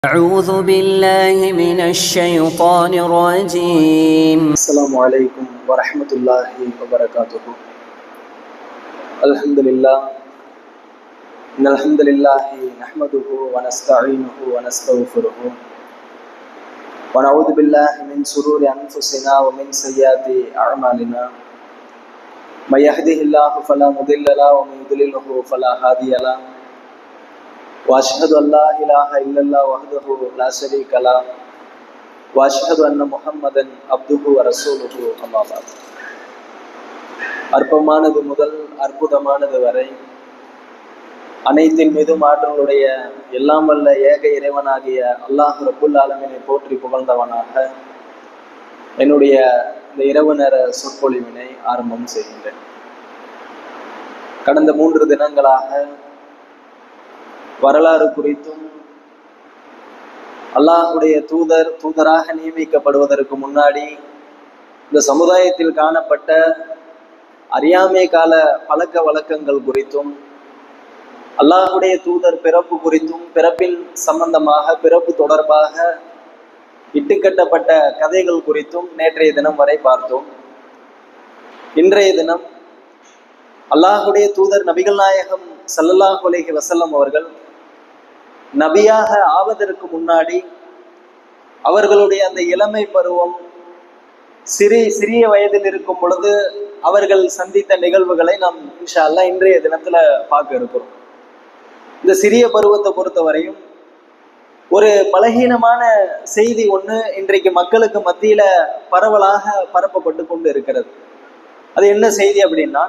أعوذ بالله من الشيطان الرجيم. السلام عليكم ورحمة الله وبركاته. الحمد لله إن الحمد لله نحمده ونستعينه ونستغفره ونعوذ بالله من شرور أنفسنا ومن سيئات أعمالنا من يهده الله فلا مضل له ومن يضلله فلا هادي له وأشهد أن لا إله إلا الله وحده لا شريك له وأشهد أن محمدا عبده ورسوله أما بعد. அற்பமானது முதல் அற்புதமானது வரை அனைத்தின் மீதும் ஆற்றலுடைய எல்லாம் வல்ல ஏக இறைவனாகிய அல்லாஹ் ரப்புல் ஆலமீனை போற்றி புகழ்ந்தவனாக என்னுடைய இந்த இரவு நேர சொற்பொழிவினை ஆரம்பம் செய்கின்றேன். கடந்த 3 தினங்களாக வரலாறு குறித்தும் அல்லாஹுடைய தூதராக நியமிக்கப்படுவதற்கு முன்னாடி இந்த சமுதாயத்தில் காணப்பட்ட அறியாமை கால பழக்க வழக்கங்கள் குறித்தும் அல்லாஹுடைய தூதர் பிறப்பு குறித்தும் பிறப்பின் சம்பந்தமாக பிறப்பு தொடர்பாக இட்டுக்கட்டப்பட்ட கதைகள் குறித்தும் நேற்றைய தினம் வரை பார்த்தோம். இன்றைய தினம் அல்லாஹுடைய தூதர் நபிகள் நாயகம் ஸல்லல்லாஹு அலைஹி வஸல்லம் அவர்கள் நபியாக ஆவதற்கு முன்னாடி அவர்களுடைய அந்த இளமை பருவம் சிறிய வயதில் இருக்கும் பொழுது அவர்கள் சந்தித்த நிகழ்வுகளை நாம் இன்ஷா அல்லாஹ் இன்றைய தினத்துல பார்க்க இருக்கிறோம். இந்த சிறிய பருவத்தை பொறுத்தவரையும் ஒரு பலகீனமான செய்தி ஒண்ணு இன்றைக்கு மக்களுக்கு மத்தியில பரவலாக பரப்பப்பட்டு கொண்டு இருக்கிறது. அது என்ன செய்தி அப்படின்னா,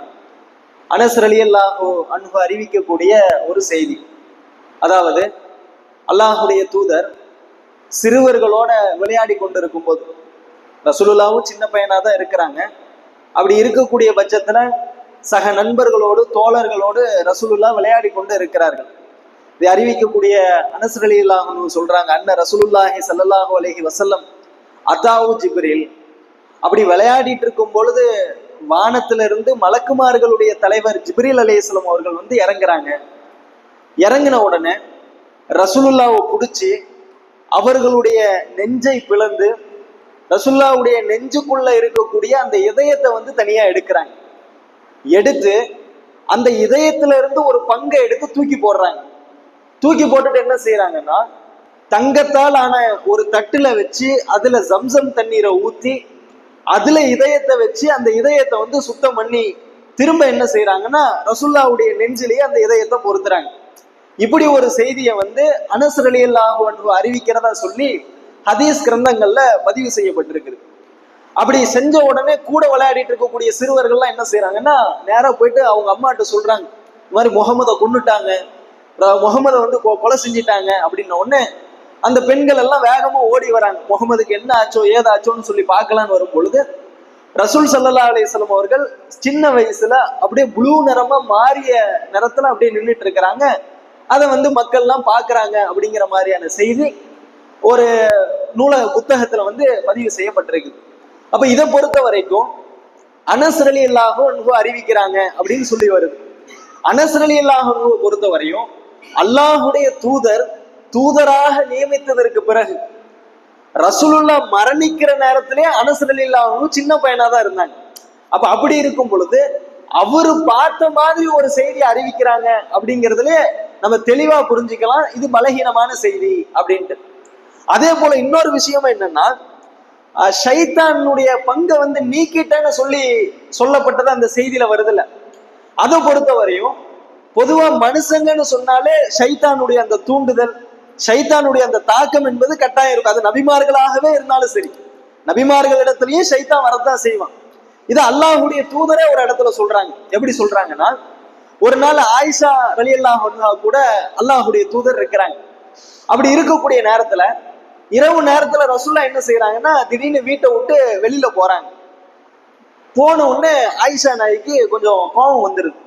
அனஸ் ரலியல்லாஹு அன்ஹு அறிவிக்கக்கூடிய ஒரு செய்தி. அதாவது அல்லாஹுடைய தூதர் சிறுவர்களோட விளையாடி கொண்டிருக்கும் போது, ரசூலுல்லாவும் சின்ன பையனா தான் இருக்கிறாங்க, அப்படி இருக்கக்கூடிய பட்சத்துல சக நண்பர்களோடு தோழர்களோடு ரசூலுல்லா விளையாடி கொண்டு இருக்கிறார்கள். இதை அறிவிக்கக்கூடிய அனஸ் ரலியல்லாஹு அன்ஹு சொல்றாங்க, அன்ன ரசூலுல்லாஹி ஸல்லல்லாஹு அலைஹி வஸல்லம் அத்தாவு ஜிப்ரீல். அப்படி விளையாடிட்டு இருக்கும் பொழுது வானத்திலிருந்து மலக்குமார்களுடைய தலைவர் ஜிப்ரீல் அலைஹிஸ்ஸலாம் அவர்கள் வந்து இறங்குறாங்க. இறங்கின உடனே ரசூலுல்லாவை பிடிச்சி அவர்களுடைய நெஞ்சை பிளந்து ரசூலுல்லாவுடைய நெஞ்சுக்குள்ள இருக்கக்கூடிய அந்த இதயத்தை வந்து தனியா எடுக்கிறாங்க. எடுத்து அந்த இதயத்துல இருந்து ஒரு பங்கை எடுத்து தூக்கி போடுறாங்க. தூக்கி போட்டுட்டு என்ன செய்யறாங்கன்னா, தங்கத்தால் ஆன ஒரு தட்டுல வச்சு அதுல ஜம்சம் தண்ணீரை ஊத்தி அதுல இதயத்தை வச்சு அந்த இதயத்தை வந்து சுத்தம் பண்ணி திரும்ப என்ன செய்யறாங்கன்னா ரசூலுல்லாவுடைய நெஞ்சிலேயே அந்த இதயத்தை பொருத்துறாங்க. இப்படி ஒரு செய்தியை வந்து அனஸ் ரலியல்லாஹு அன்ஹு அறிவிக்கிறதா சொல்லி ஹதீஸ் கிரந்தங்கள்ல பதிவு செய்யப்பட்டிருக்குது. அப்படி செஞ்ச உடனே கூட விளையாடிட்டு இருக்கக்கூடிய சிறுவர்கள்லாம் என்ன செய்யறாங்கன்னா, நேரா போயிட்டு அவங்க அம்மாட்ட சொல்றாங்க, இந்த மாதிரி முகமதை கொன்னுட்டாங்க, முகமதை வந்து கொலை செஞ்சிட்டாங்க அப்படின்ன உடனே அந்த பெண்கள் எல்லாம் வேகமா ஓடி வராங்க. முகமதுக்கு என்ன ஆச்சோ ஏதாச்சோன்னு சொல்லி பார்க்கலான்னு வரும் பொழுது ரசூல் ஸல்லல்லாஹு அலைஹி வஸல்லம் அவர்கள் சின்ன வயசுல அப்படியே ப்ளூ நிறமா மாறிய நிறத்துல அப்படியே நின்றுட்டு இருக்கிறாங்க. அதை வந்து மக்கள்லாம் பார்க்கறாங்க அப்படிங்கிற மாதிரியான செய்தி ஒரு புத்தகத்துல வந்து பதிவு செய்யப்பட்டிருக்கு. அப்ப இதை பொறுத்த வரைக்கும் அனஸ் ரலியல்லாஹு அன்ஹு அறிவிக்கிறாங்க அப்படின்னு சொல்லி வருது. அனஸ் ரலியல்லாஹு அன்ஹு பொறுத்த வரையும் அல்லாஹுடைய தூதராக நியமித்ததற்கு பிறகு ரசூலுல்லா மரணிக்கிற நேரத்திலே அனஸ் ரலியல்லாஹு அன்ஹு சின்ன பையனா தான் இருந்தாங்க. அப்ப அப்படி இருக்கும் பொழுது அவரு பார்த்த மாதிரி ஒரு செய்தி அறிவிக்கிறாங்க அப்படிங்கிறதுல நம்ம தெளிவா புரிஞ்சுக்கலாம் இது பலகீனமான செய்தி அப்படின்ட்டு. அதே போல இன்னொரு விஷயம் என்னன்னா, ஷைத்தானுடைய பங்கை வந்து நீக்கிட்டேன்னு சொல்லப்பட்டது அந்த செய்தியில வருதுல்ல. அதை பொறுத்த வரையும் பொதுவா மனுஷங்கன்னு சொன்னாலே ஷைத்தானுடைய அந்த தூண்டுதல் ஷைத்தானுடைய அந்த தாக்கம் என்பது கட்டாயம் இருக்கும். அது நபிமார்களாகவே இருந்தாலும் சரி, நபிமார்கள் இடத்துலயும் ஷைத்தான் வரத்தான் செய்வான். இது அல்லாஹுடைய தூதரே ஒரு இடத்துல சொல்றாங்க. எப்படி சொல்றாங்கன்னா, ஒரு நாள் ஆயிஷா ரலியல்லாஹு அன்ஹா கூட அல்லாஹுடைய தூதர் இருக்கிறாங்க. அப்படி இருக்கக்கூடிய நேரத்துல இரவு நேரத்துல ரசூலுல்லாஹ் என்ன செய்யறாங்கன்னா, திடீர்னு வீட்டை விட்டு வெளியில போறாங்க. போன உடனே ஆயிஷா நாய்க்கு கொஞ்சம் கோபம் வந்துருது.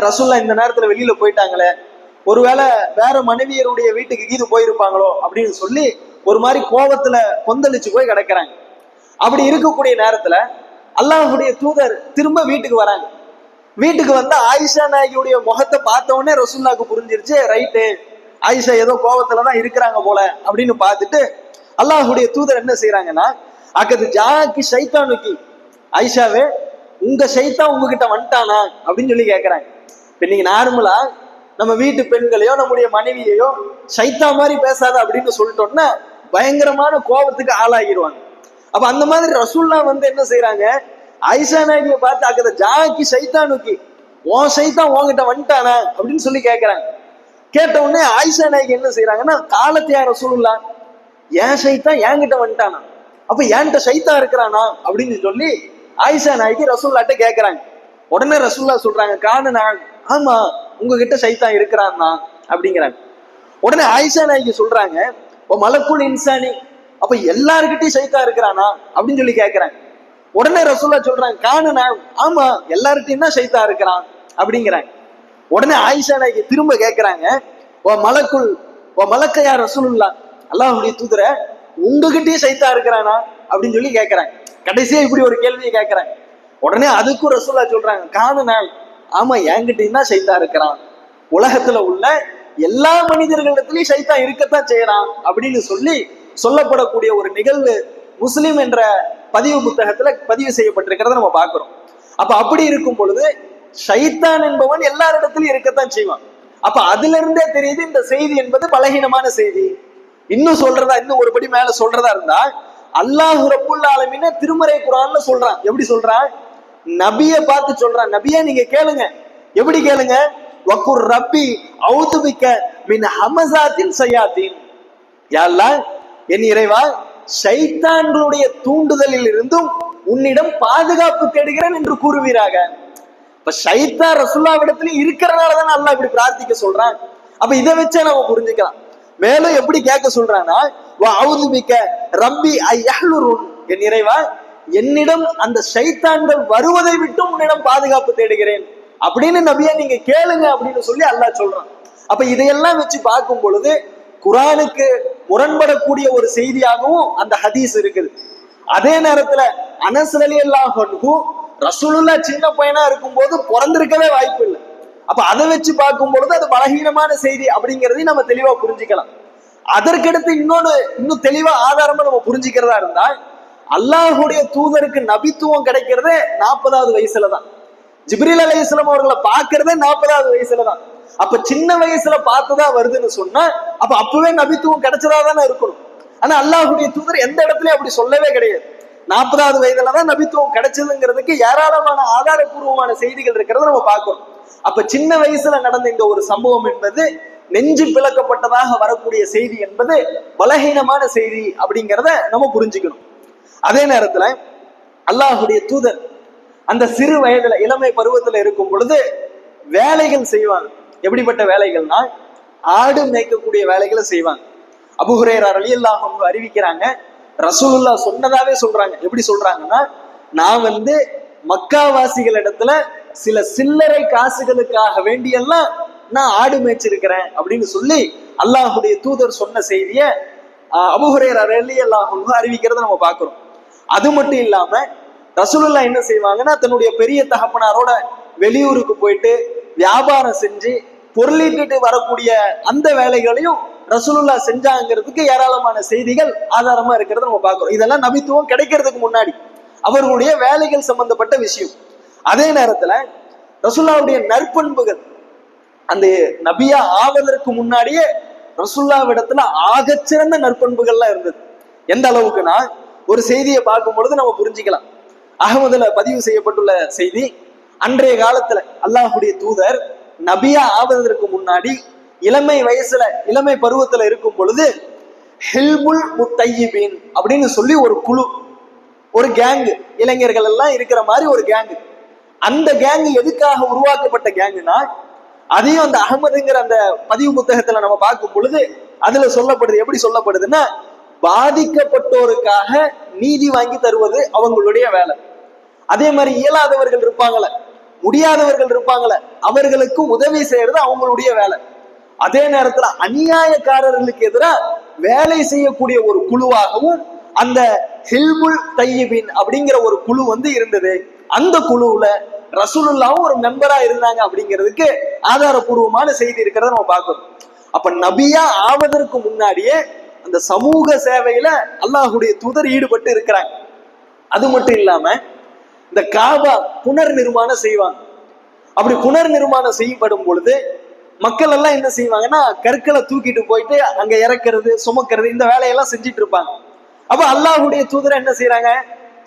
ரசூலுல்லாஹ் இந்த நேரத்துல வெளியில போயிட்டாங்களே, ஒருவேளை வேற மனைவியருடைய வீட்டுக்கு கீது போயிருப்பாங்களோ அப்படின்னு சொல்லி ஒரு மாதிரி கோபத்துல கொந்தளிச்சு போய் கிடக்குறாங்க. அப்படி இருக்கக்கூடிய நேரத்துல அல்லாஹுடைய தூதர் திரும்ப வீட்டுக்கு வராங்க. வீட்டுக்கு வந்து ஆயிஷா நாயகியுடைய முகத்தை பார்த்த உடனே ரசூலுல்லாஹ்க்கு புரிஞ்சிருச்சு, ரைட்டு ஆயிஷா ஏதோ கோபத்துலதான் இருக்கிறாங்க போல அப்படின்னு பார்த்துட்டு அல்லாஹுடைய தூதர் என்ன செய்யறாங்கன்னா, அக்கது ஜாக்கி சைத்தானுக்கி, ஆயிஷாவே உங்க சைத்தான் உங்ககிட்ட வந்துட்டானா அப்படின்னு சொல்லி கேட்கறாங்க. இப்ப நீங்க நார்மலா நம்ம வீட்டு பெண்களையோ நம்முடைய மனைவியையோ சைத்தா மாதிரி பேசாத அப்படின்னு சொல்லிட்டோம்னா பயங்கரமான கோபத்துக்கு ஆளாகிடுவாங்க. அப்ப அந்த மாதிரி ரசூல்லா என்ன செய்யறாங்க, ஆயிஷா நாயகியை பார்த்து அக்கத ஜாக்கி சைத்தானுக்கி, உன் சைத்தான் உன்கிட்ட வந்துட்டானா அப்படின்னு சொல்லி கேட்கறாங்க. கேட்ட உடனே ஆயிஷா நாயகி என்ன செய்யறாங்கன்னா, காலத்தையா ரசூலுல்லா, என் சைத்தான் என்கிட்ட வந்துட்டானா, அப்ப என்கிட்ட சைத்தான் இருக்கிறானா அப்படின்னு சொல்லி ஆயிஷா நாயகி ரசூல்லாட்ட கேட்கறாங்க. உடனே ரசூல்லா சொல்றாங்க, காண நான், ஆமா உங்ககிட்ட சைத்தான் இருக்கிறான்னா அப்படிங்கிறாங்க. உடனே ஆயிஷா நாயகி சொல்றாங்க, ஓ மலக்குள் இன்சானி, அப்ப எல்லாருக்கிட்டையும் சைத்தான் இருக்கிறானா அப்படின்னு சொல்லி கேட்கறாங்க. உடனே ரசூல்லா சொல்றாங்க, காண நான், ஆமா எல்லார்கிட்டையும் தான் சைத்தான் இருக்கிறான் அப்படிங்கிறாங்க. உடனே ஆயிஷா நாயகி திரும்ப கேட்கிறாங்க, ஓ மலக்குள், ஓ மலக்கையா ரசூலுல்லா, அல்லாஹ்வுடைய தூதர உங்ககிட்டயும் சைத்தா இருக்கிறானா அப்படின்னு சொல்லி கேட்கறாங்க. கடைசியா இப்படி ஒரு கேள்வியை கேட்கறாங்க. உடனே அதுக்கும் ரசூல்லா சொல்றாங்க, காண நான், ஆமா என்கிட்டயும் தான் சைத்தா இருக்கிறான், உலகத்துல உள்ள எல்லா மனிதர்களிடத்திலயும் சைத்தா இருக்கத்தான் செய்யறான் அப்படின்னு சொல்லி சொல்லப்படக்கூடிய ஒரு நிகழ்வு முஸ்லிம் என்ற பதிவு புத்தகத்துல பதிவு செய்யப்பட்டிருக்கிறத நம்ம பார்க்கிறோம். அப்ப அப்படி இருக்கும் பொழுது ஷைத்தான் என்பவன் எல்லாரிடத்திலும் இருக்கத்தான் செய்வான். அப்ப அதுல இருந்தே தெரியுது இந்த செய்தி என்பது பலகீனமான செய்தி. இன்னும் சொல்றதா, இன்னும் ஒருபடி மேல சொல்றதா இருந்தா, அல்லாஹ் ரப்புல் ஆலமீன் திருமறை குர்ஆன்ல சொல்றான். எப்படி சொல்றான்? நபியை பார்த்து சொல்றான், நபியே நீங்க கேளுங்க. எப்படி கேளுங்க? வக்குர் ரப்பி அஊது பிக்க மின் ஹமஸாத்தின் ஷயாத்தீன், யா அல்லாஹ் என் இறைவா ஷைத்தான்களுடைய தூண்டுதலில் இருந்தும் உன்னிடம் பாதுகாப்பு தேடுகிறேன் என்று கூறுவீராக. இப்ப ஷைத்தான் ரசூலுல்லாஹ்விடத்துல இருக்கிறனாலதான் அல்லாஹ் இப்படி பிரார்த்திக்க சொல்றான். அப்ப இதை வச்சே நம்ம புரிஞ்சுக்கலாம். மேலும் எப்படி கேட்க சொல்றான்னா, வஅஊது பிக்க ரப்பி ஐயஹ்லுருன், என் இறைவா என்னிடம் அந்த ஷைத்தான்கள் வருவதை விட்டு உன்னிடம் பாதுகாப்பு தேடுகிறேன் அப்படின்னு நபியா நீங்க கேளுங்க அப்படின்னு சொல்லி அல்லாஹ் சொல்றான். அப்ப இதையெல்லாம் வச்சு பார்க்கும் பொழுது குர்ஆனுக்கு முரண்படக்கூடிய ஒரு செய்தியாகவும் அந்த ஹதீஸ் இருக்குது. அதே நேரத்துல அனஸ் ரலியல்லாஹு அன்ஹு ரசூலுல்லாஹ் சின்ன பையனா இருக்கும் போது பிறந்திருக்கவே வாய்ப்பு இல்லை. அப்ப அதை வச்சு பார்க்கும் பொழுது அது பலகீனமான செய்தி அப்படிங்கிறதையும் நம்ம தெளிவா புரிஞ்சுக்கலாம். அதற்கடுத்து இன்னும் தெளிவா ஆதாரமா நம்ம புரிஞ்சுக்கிறதா இருந்தா, அல்லாஹுடைய தூதருக்கு நபித்துவம் கிடைக்கிறதே 40வது வயசுலதான். ஜிப்ரீல் அலைஹிஸ்ஸலாம் அவர்களை பார்க்கிறதே 40வது வயசுலதான். அப்ப சின்ன வயசுல பார்த்ததா வருதுன்னு சொன்னா அப்ப அப்பவே நபித்துவம் கிடைச்சதா தானே இருக்கணும். ஆனா அல்லாஹுடைய தூதர் எந்த இடத்துலயும் அப்படி சொல்லவே கிடையாது. 40வது வயதுலதான் நபித்துவம் கிடைச்சதுங்கிறதுக்கு ஏராளமான ஆதாரபூர்வமான செய்திகள் இருக்கிறத நம்ம பார்க்கிறோம். அப்ப சின்ன வயசுல நடந்த இந்த ஒரு சம்பவம் என்பது நெஞ்சு பிளக்கப்பட்டதாக வரக்கூடிய செய்தி என்பது பலகீனமான செய்தி அப்படிங்கிறத நம்ம புரிஞ்சுக்கணும். அதே நேரத்துல அல்லாஹுடைய தூதர் அந்த சிறு வயதுல இளமை பருவத்துல இருக்கும் பொழுது வேலைகள் செய்வாங்க. எப்படிப்பட்ட வேலைகள்னா, ஆடு மேய்க்கக்கூடிய வேலைகளை செய்வாங்க. அபூ ஹுரைரா ரலியல்லாஹு அன்ஹு அறிவிக்கிறாங்க, ரசூலுல்லாஹ் சொன்னதாவே சொல்றாங்க. எப்படி சொல்றாங்கன்னா, நான் மக்காவாசிகளிடத்துல சில சில்லறை காசுகளுக்காக வேண்டியெல்லாம் நான் ஆடு மேய்ச்சிருக்கிறேன் அப்படின்னு சொல்லி அல்லாஹுடைய தூதர் சொன்ன செய்திய அபூ ஹுரைரா ரலியல்லாஹு அன்ஹு அறிவிக்கிறத நம்ம பார்க்கிறோம். அது மட்டும் இல்லாம ரசூலுல்லாஹ் என்ன செய்வாங்கன்னா, தன்னுடைய பெரிய தகப்பனாரோட வெளியூருக்கு போயிட்டு வியாபாரம் செஞ்சு பொருளீட்டு வரக்கூடிய அந்த வேலைகளையும் ரசூலுல்லாஹ் செஞ்சாங்கிறதுக்கு ஏராளமான செய்திகள் ஆதாரமா இருக்கிறத நம்ம பார்க்கிறோம். இதெல்லாம் நபித்துவம் கிடைக்கிறதுக்கு முன்னாடி அவர்களுடைய வேலைகள் சம்பந்தப்பட்ட விஷயம். அதே நேரத்துல ரசூலுல்லாஹ்வுடைய நற்பண்புகள், அந்த நபியா ஆவதற்கு முன்னாடியே ரசூலுல்லாஹ்விடத்துல ஆகச்சிறந்த நற்பண்புகள்லாம் இருந்தது. எந்த அளவுக்குன்னா, ஒரு செய்தியை பார்க்கும் பொழுது நம்ம புரிஞ்சுக்கலாம். அகமதுல பதிவு செய்யப்பட்டுள்ள செய்தி, அன்றைய காலத்துல அல்லாஹுடைய தூதர் நபியா ஆவதற்கு முன்னாடி இளமை பருவத்துல இருக்கும் பொழுது ஹில்புல் முத்தையிபீன் அப்படின்னு சொல்லி ஒரு குழு, ஒரு கேங்கு, இளைஞர்கள் எல்லாம் இருக்கிற மாதிரி ஒரு கேங்கு. அந்த கேங்கு எதுக்காக உருவாக்கப்பட்ட கேங்குனா, அதையும் அந்த அகமதுங்கிற அந்த பதிவு புத்தகத்துல நம்ம பார்க்கும் பொழுது அதுல சொல்லப்படுது. எப்படி சொல்லப்படுதுன்னா, பாதிக்கப்பட்டோருக்காக நீதி வாங்கி தருவது அவங்களுடைய வேலை. அதே மாதிரி இயலாதவர்கள் இருப்பாங்கள, முடியாதவர்கள் இருப்பாங்கள, அவர்களுக்கு உதவி செய்யறது அவங்களுடைய வேலை. அதே நேரத்துல அநியாயக்காரர்களுக்கு எதிராக வேலை செய்யக்கூடிய ஒரு குழுவாகவும் அந்த ஹில்புல் தையிபின் அப்படிங்கிற ஒரு குழு இருந்தது. அந்த குழுவுல ரசூலுல்லாஹ்வும் ஒரு மெம்பரா இருந்தாங்க அப்படிங்கிறதுக்கு ஆதாரபூர்வமான செய்தி இருக்கிறத நம்ம பார்க்கிறோம். அப்ப நபியா ஆவதற்கு முன்னாடியே அந்த சமூக சேவையில அல்லாஹுடைய தூதர் ஈடுபட்டு இருக்கிறாங்க. அது மட்டும் இல்லாம இந்த காபா புனர் நிர்மாணம் செய்வாங்க. அப்படி புனர் நிர்மாணம் செய்யப்படும் பொழுது மக்கள் எல்லாம் என்ன செய்வாங்கன்னா, கற்களை தூக்கிட்டு போயிட்டு அங்க இறக்குறது, சுமக்கிறது, இந்த வேலையெல்லாம் செஞ்சுட்டு இருப்பாங்க. அப்ப அல்லாஹுடைய தூதர் என்ன செய்யறாங்க,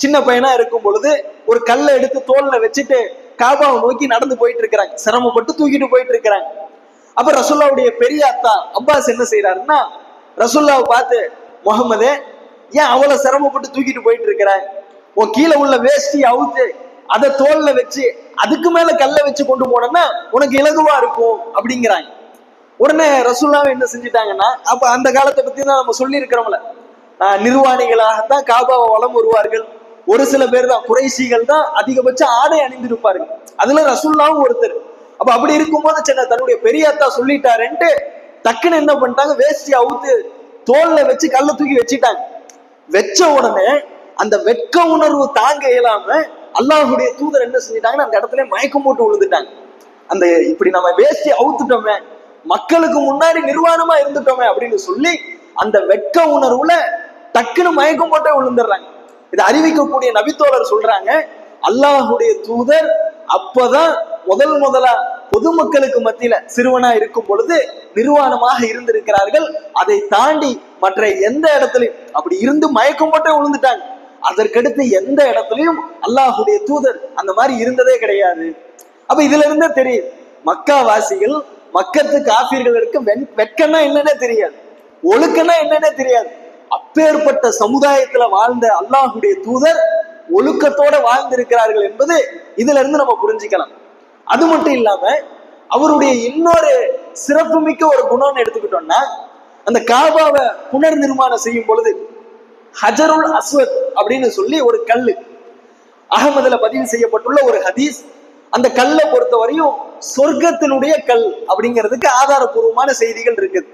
சின்ன பையனா இருக்கும் பொழுது ஒரு கல்லை எடுத்து தோல்ல வச்சுட்டு காபாவை நோக்கி நடந்து போயிட்டு இருக்கிறாங்க. சிரமப்பட்டு தூக்கிட்டு போயிட்டு இருக்கிறாங்க. அப்ப ரசூல்லாவுடைய பெரிய அத்தா அப்பாஸ் என்ன செய்யறாருன்னா, ரசூல்லாவை பார்த்து, முகமதே, ஏன் அவ்வளவு சிரமப்பட்டு தூக்கிட்டு போயிட்டு இருக்கிற, உன் கீழே உள்ள வேஷ்டி அவுத்து அதை தோல்ல வச்சு அதுக்கு மேல கல்ல வச்சு கொண்டு போனோம்னா உனக்கு இலகுவா இருக்கும் அப்படிங்கிறாங்க. உடனே ரசூல்லாவை என்ன செஞ்சுட்டாங்கன்னா, அப்ப அந்த காலத்தை பத்தி தான் நம்ம சொல்லி இருக்கிறோம்ல, நிர்வாணிகளாகத்தான் காபாவை வலம் வருவார்கள். ஒரு சில பேர் தான், குறைசிகள் தான் அதிகபட்ச ஆடை அணிந்திருப்பார்கள். அதுல ரசூல்லாவும் ஒருத்தர். அப்ப அப்படி இருக்கும்போது சின்ன தன்னுடைய பெரிய அத்தா சொல்லிட்டாருன்ட்டு டக்குன்னு என்ன பண்ணிட்டாங்க, வேஷ்டி அவுத்து தோல்ல வச்சு கல்ல தூக்கி வச்சுட்டாங்க. வச்ச உடனே அந்த வெட்க உணர்வு தாங்க இயலாம அல்லாஹுடைய தூதர் என்ன செஞ்சிட்டாங்கன்னா, அந்த இடத்துல மயக்கம் போட்டு விழுந்துட்டாங்க. அந்த இப்படி நம்ம வேஷ்டி அவுத்துட்டோமே, மக்களுக்கு முன்னாடி நிர்வாணமா இருந்துட்டோமே அப்படின்னு சொல்லி அந்த வெட்க உணர்வுல டக்குன்னு மயக்கம் போட்டே விழுந்துடுறாங்க. இதை அறிவிக்கக்கூடிய நபித்தோழர் சொல்றாங்க, அல்லாஹுடைய தூதர் அப்பதான் முதலா பொதுமக்களுக்கு மத்தியில சிறுவனா இருக்கும் பொழுது நிர்வாணமாக இருந்திருக்கிறார்கள். அதை தாண்டி மற்ற எந்த இடத்துலையும் அப்படி இருந்து மயக்கம் போட்டே விழுந்துட்டாங்க. அதற்கடுத்து எந்த இடத்துலையும் அல்லாஹுடைய தூதர் அந்த மாதிரி இருந்ததே கிடையாது. அப்ப இதுல இருந்தே தெரியுது, மக்கா வாசிகள், மக்கத்து காபீர்களுக்கு வெட்கம்னா என்னன்னே தெரியாது, ஒழுக்கம்னா என்னன்னே தெரியாது. அப்பேற்பட்ட சமுதாயத்துல வாழ்ந்த அல்லாஹுடைய தூதர் ஒழுக்கத்தோட வாழ்ந்திருக்கிறார்கள் என்பது இதுல இருந்து நம்ம புரிஞ்சுக்கலாம். அது மட்டும் இல்லாம அவருடைய இன்னொரு சிறப்புமிக்க ஒரு குணம்னு எடுத்துக்கிட்டோம்னா, அந்த காபாவை புனர் நிர்மாணம் செய்யும் பொழுது ஹஜருல் அஸ்வத் அப்படின்னு சொல்லி ஒரு கல்லு, அகமதுல பதிவு செய்யப்பட்டுள்ள ஒரு ஹதீஸ், அந்த கல்லை பொறுத்தவரையும் சொர்க்கத்தினுடைய கல் அப்படிங்கிறதுக்கு ஆதாரபூர்வமான செய்திகள் இருக்குது.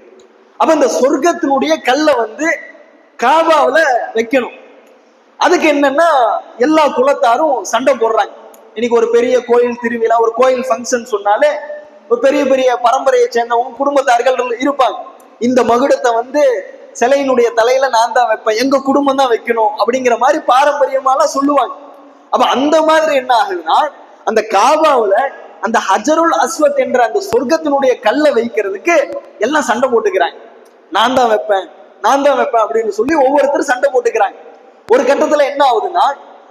அப்ப இந்த சொர்க்கத்தினுடைய கல்லை காபாவில வைக்கணும். அதுக்கு என்னன்னா, எல்லா குலத்தாரும் சண்டை போடுறாங்க. இன்னைக்கு ஒரு பெரிய கோயில் திருவிழா, ஒரு கோயில் ஃபங்க்ஷன் சொன்னாலே ஒரு பெரிய பெரிய பரம்பரையை சேர்ந்தவங்க குடும்பத்தார்கள் இருப்பாங்க. இந்த மகுடத்தை சிலையினுடைய தலையில நான் தான் வைப்பேன், எங்க குடும்பம் தான் வைக்கணும் அப்படிங்கிற மாதிரி பாரம்பரியமாலாம் சொல்லுவாங்க. அப்ப அந்த மாதிரி என்ன ஆகுதுன்னா, அந்த காபாவுல அந்த ஹஜருல் அஸ்வத் என்ற அந்த சொர்க்கத்தினுடைய கல்லை வைக்கிறதுக்கு எல்லாம் சண்டை போட்டுக்கிறாங்க. நான் தான் வைப்பேன், நான் தான் வைப்பேன் அப்படின்னு சொல்லி ஒவ்வொருத்தரும் சண்டை போட்டுக்கிறாங்க. ஒரு கட்டத்துல என்ன ஆகுதுன்னா,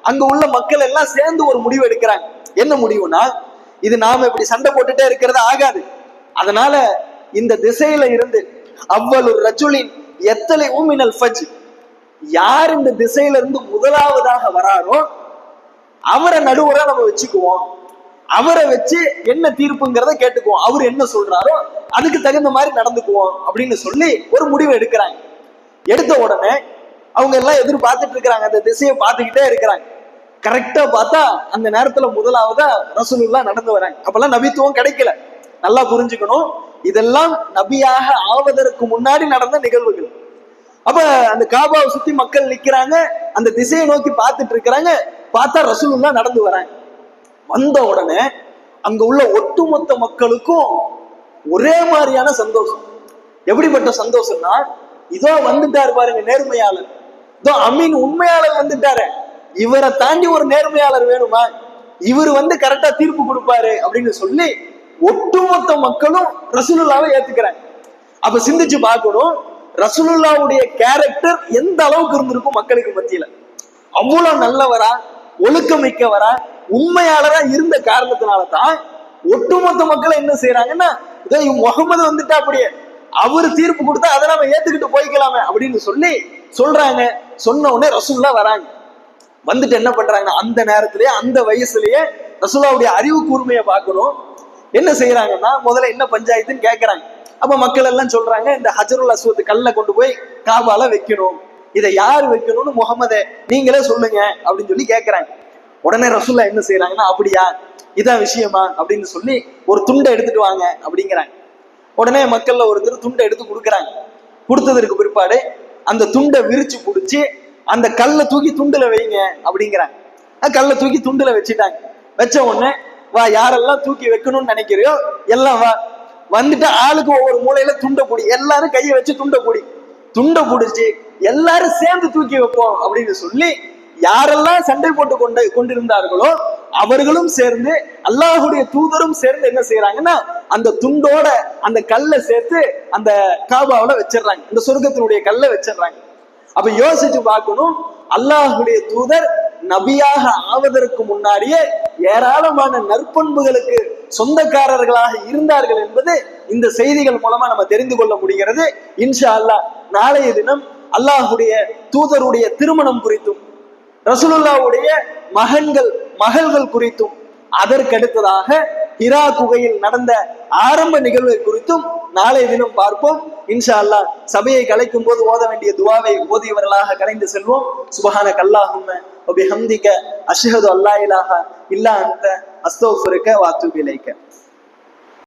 அங்க உள்ள மக்கள் எல்லாம் சேர்ந்து ஒரு முடிவு எடுக்கிறாங்க. என்ன முடிவுனா, இது நாம இப்படி சண்டை போட்டுட்டே இருக்கிறது ஆகாது. அதனால இந்த திசையில இருந்து அவ்வளவு ரஜுலின் எத்தனை ஊமினல் ஃபஜ், யார் இந்த திசையில இருந்து முதலாவதாக வராரோ அவரை நடுவரா நம்ம வச்சுக்குவோம். அவரை வச்சு என்ன தீர்ப்புங்கிறத கேட்டுக்குவோம். அவர் என்ன சொல்றாரோ அதுக்கு தகுந்த மாதிரி நடந்துக்குவோம் அப்படின்னு சொல்லி ஒரு முடிவு எடுக்கிறாங்க. எடுத்த உடனே அவங்க எல்லாம் எதிர்பார்த்துட்டு இருக்கிறாங்க, அந்த திசையை பார்த்துக்கிட்டே இருக்கிறாங்க. கரெக்டா பார்த்தா அந்த நேரத்துல முதலாவதா ரசூலுல்லாஹ் நடந்து வராங்க. அப்பெல்லாம் நபித்துவம் கிடைக்கல, நல்லா புரிஞ்சுக்கணும். இதெல்லாம் நபியாக ஆவதற்கு முன்னாடி நடந்த நிகழ்வுகள். அப்ப அந்த காபாவை சுத்தி மக்கள் நிக்கிறாங்க, அந்த திசையை நோக்கி பார்த்துட்டு இருக்கிறாங்க. பார்த்தா ரசூலுல்லாஹ் நடந்து வராங்க. வந்த உடனே அங்க உள்ள ஒட்டுமொத்த மக்களுக்கும் ஒரே மாதிரியான சந்தோஷம். எப்படிப்பட்ட சந்தோஷம்னா, இதோ வந்துட்டாரு பாருங்க நேர்மையாளர், இதோ அமீன் உண்மையாளர் வந்துட்டாரு, இவரை தாண்டி ஒரு நேர்மையாளர் வேணுமா, இவர் கரெக்டா தீர்ப்பு கொடுப்பாரு அப்படின்னு சொல்லி ஒட்டுமொத்த மக்களும் ரசூலுல்லாவை ஏத்துக்கிறாங்க. அப்ப சிந்திச்சு பார்க்கணும், ரசூலுல்லாவுடைய கேரக்டர் எந்த அளவுக்கு இருந்திருக்கும் மக்களுக்கு மத்தியில. அவ்வளவு நல்லவரா, ஒழுக்கமிக்கவரா, உண்மையாளரா இருந்த காரணத்தினால தான் ஒட்டுமொத்த மக்களை என்ன செய்யறாங்கன்னா, இதோ முகமது வந்துட்டா, அப்படியே அவரு தீர்ப்பு கொடுத்தா அதை நம்ம ஏத்துக்கிட்டு போய்க்கலாமே அப்படின்னு சொல்லி சொல்றாங்க. சொன்ன உடனே ரசூலுல்லாஹ் வராங்க. வந்துட்டு என்ன பண்றாங்கன்னா, அந்த நேரத்திலேயே அந்த வயசுலயே ரசூலுல்லாஹ்வுடைய அறிவு கூர்மையை பார்க்கணும். என்ன செய்யறாங்கன்னா, முதல்ல என்ன பஞ்சாயத்துன்னு கேட்கறாங்க. அப்ப மக்கள் எல்லாம் சொல்றாங்க, இந்த ஹஜருல் அஸ்வத் கல்லை கொண்டு போய் காபால வைக்கணும், இதை யார் வைக்கணும்னு முகமதே நீங்களே சொல்லுங்க அப்படின்னு சொல்லி கேட்கறாங்க. உடனே ரசூலுல்லாஹ் என்ன செய்யறாங்கன்னா, அப்படியா, இதான் விஷயமா அப்படின்னு சொல்லி ஒரு துண்டை எடுத்துட்டு வாங்க அப்படிங்கிறாங்க. உடனே மக்கள்ல ஒருத்தர் துண்டை எடுத்து கொடுக்குறாங்க. கொடுத்ததற்கு பிற்பாடு அந்த துண்டை விரிச்சு பிடிச்சி அந்த கல்லை தூக்கி துண்டுல வைங்க அப்படிங்கிறாங்க. கல்லை தூக்கி துண்டுல வச்சுட்டாங்க. வச்ச உடனே, வா, யாரெல்லாம் தூக்கி வைக்கணும்னு நினைக்கிறியோ எல்லாம் வா, வந்துட்டு ஆளுக்கு ஒவ்வொரு மூலையில துண்டை பிடி, எல்லாரும் கையை வச்சு துண்டை பிடிச்சு எல்லாரும் சேர்ந்து தூக்கி வைப்போம் அப்படின்னு சொல்லி யாரெல்லாம் சண்டை போட்டு கொண்டிருந்தார்களோ அவர்களும் சேர்ந்து அல்லாஹுடைய தூதரும் சேர்ந்து என்ன செய்யறாங்கன்னா அந்த துண்டோட அந்த கல்லை சேர்த்து அந்த காபாவுல வச்சிடறாங்க, இந்த சொர்க்கத்தினுடைய கல்லை வச்சிடறாங்க. அப்ப யோசிச்சு பார்க்கணும், அல்லாஹுடைய தூதர் நபியாக ஆவதற்கு முன்னாடியே ஏராளமான நற்பண்புகளுக்கு சொந்தக்காரர்களாக இருந்தார்கள் என்பது இந்த செய்திகள் மூலமா நம்ம தெரிந்து கொள்ள முடிகிறது. இன்ஷா அல்லாஹ் நாளைய தினம் அல்லாஹுடைய தூதருடைய திருமணம் குறித்தும் ரசூலுல்லாஹ்வுடைய மகள்கள் குறித்தும் அதற்கடுத்ததாக ஹிரா குகையில் நடந்த ஆரம்ப நிகழ்வை குறித்தும் நாளைய தினம் பார்ப்போம். இன்ஷா அல்லாஹ் சபையை கலைக்கும் போது ஓத வேண்டிய துவாவை ஓதியவர்களாக கலைந்து செல்வோம். சுப்ஹானக அல்லாஹும்ம வ பிஹம்திக அஷ்ஹது அல்லா இலாஹா இல்லா அன்த அஸ்தக்ஃபிருக வ அத்தூபு இலைக.